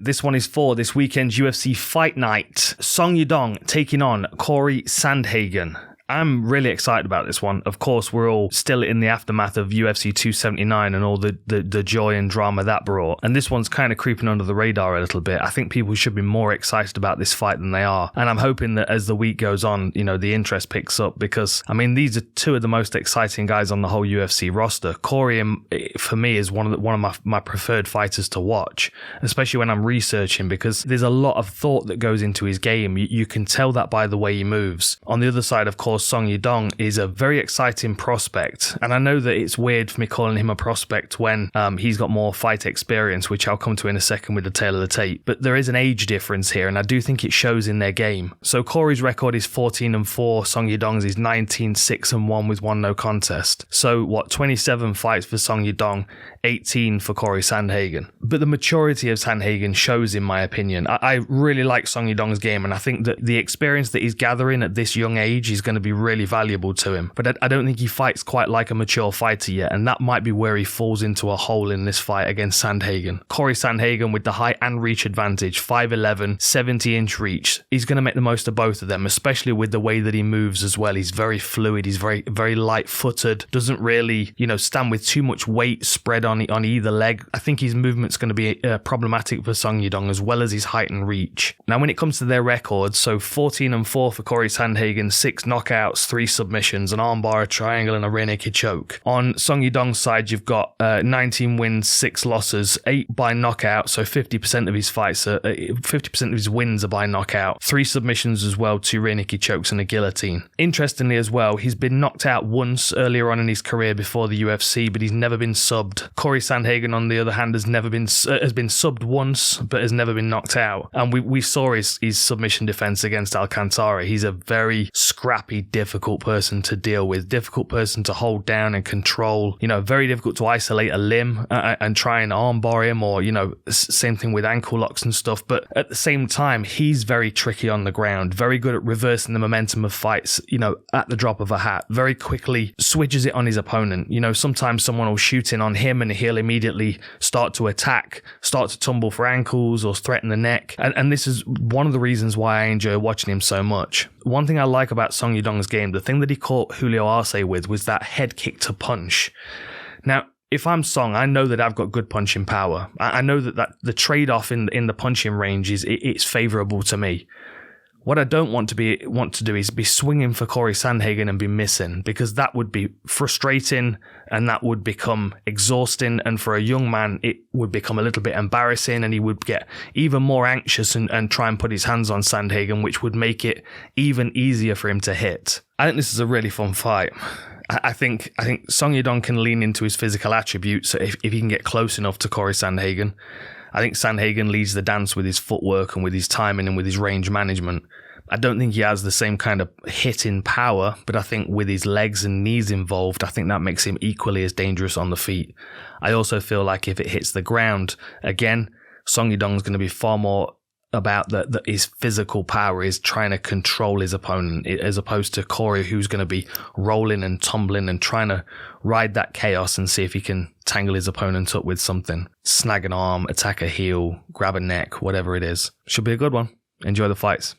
This one is for this weekend's UFC Fight Night. Song Yadong taking on Cory Sandhagen. I'm really excited about this one. Of course, we're all still in the aftermath of UFC 279 and all the joy and drama that brought. And this one's kind of creeping under the radar a little bit. I think people should be more excited about this fight than they are. And I'm hoping that as the week goes on, the interest picks up because, these are two of the most exciting guys on the whole UFC roster. Cory, for me, is one of my preferred fighters to watch, especially when I'm researching, because there's a lot of thought that goes into his game. You can tell that by the way he moves. On the other side, of course, Song Yadong is a very exciting prospect, and I know that it's weird for me calling him a prospect when he's got more fight experience, which I'll come to in a second with the tail of the tape, but there is an age difference here, and I do think it shows in their game. So Cory's record is 14-4, Song Yadong's is 19-6-1 with one no contest. So 27 fights for Song Yadong, 18 for Cory Sandhagen. But the maturity of Sandhagen shows, in my opinion. I really like Song Yadong's game, and I think that the experience that he's gathering at this young age is going to be really valuable to him. But I don't think he fights quite like a mature fighter yet, and that might be where he falls into a hole in this fight against Sandhagen. Cory Sandhagen with the height and reach advantage, 5'11", 70-inch reach. He's going to make the most of both of them, especially with the way that he moves as well. He's very fluid, he's very, very light-footed, doesn't really, stand with too much weight spread on either leg. I think his movement's going to be problematic for Song Yadong, as well as his height and reach. Now, when it comes to their records, so 14-4 for Cory Sandhagen, 6 knockouts, 3 submissions, an armbar, a triangle, and a rear naked choke. On Song Yadong's side, you've got 19 wins, 6 losses, 8 by knockout, so 50% of his fights, 50% of his wins are by knockout, 3 submissions as well, 2 rear naked chokes and a guillotine. Interestingly as well, he's been knocked out once earlier on in his career before the UFC, but he's never been subbed. Cory Sandhagen, on the other hand, has been subbed once, but has never been knocked out. And we saw his submission defense against Alcantara. He's a very scrappy, difficult person to deal with, difficult person to hold down and control. Very difficult to isolate a limb and try and armbar him, or same thing with ankle locks and stuff. But at the same time, he's very tricky on the ground, very good at reversing the momentum of fights. At the drop of a hat, very quickly switches it on his opponent. Sometimes someone will shoot in on him and he'll immediately start to attack, start to tumble for ankles or threaten the neck. And this is one of the reasons why I enjoy watching him so much. One thing I like about Song Yadong's game, the thing that he caught Julio Arce with, was that head kick to punch. Now, if I'm Song, I know that I've got good punching power. I know that the trade-off in the punching range it's favourable to me. What I don't want to do is be swinging for Cory Sandhagen and be missing, because that would be frustrating and that would become exhausting, and for a young man it would become a little bit embarrassing, and he would get even more anxious and try and put his hands on Sandhagen, which would make it even easier for him to hit. I think this is a really fun fight. I think Song Yadong can lean into his physical attributes if he can get close enough to Cory Sandhagen. I think Sandhagen leads the dance with his footwork and with his timing and with his range management. I don't think he has the same kind of hitting power, but I think with his legs and knees involved, I think that makes him equally as dangerous on the feet. I also feel like if it hits the ground, again, Song Yadong's going to be far more about his physical power, is trying to control his opponent, as opposed to Cory, who's going to be rolling and tumbling and trying to ride that chaos and see if he can tangle his opponent up with something. Snag an arm, attack a heel, grab a neck, whatever it is. Should be a good one. Enjoy the fights.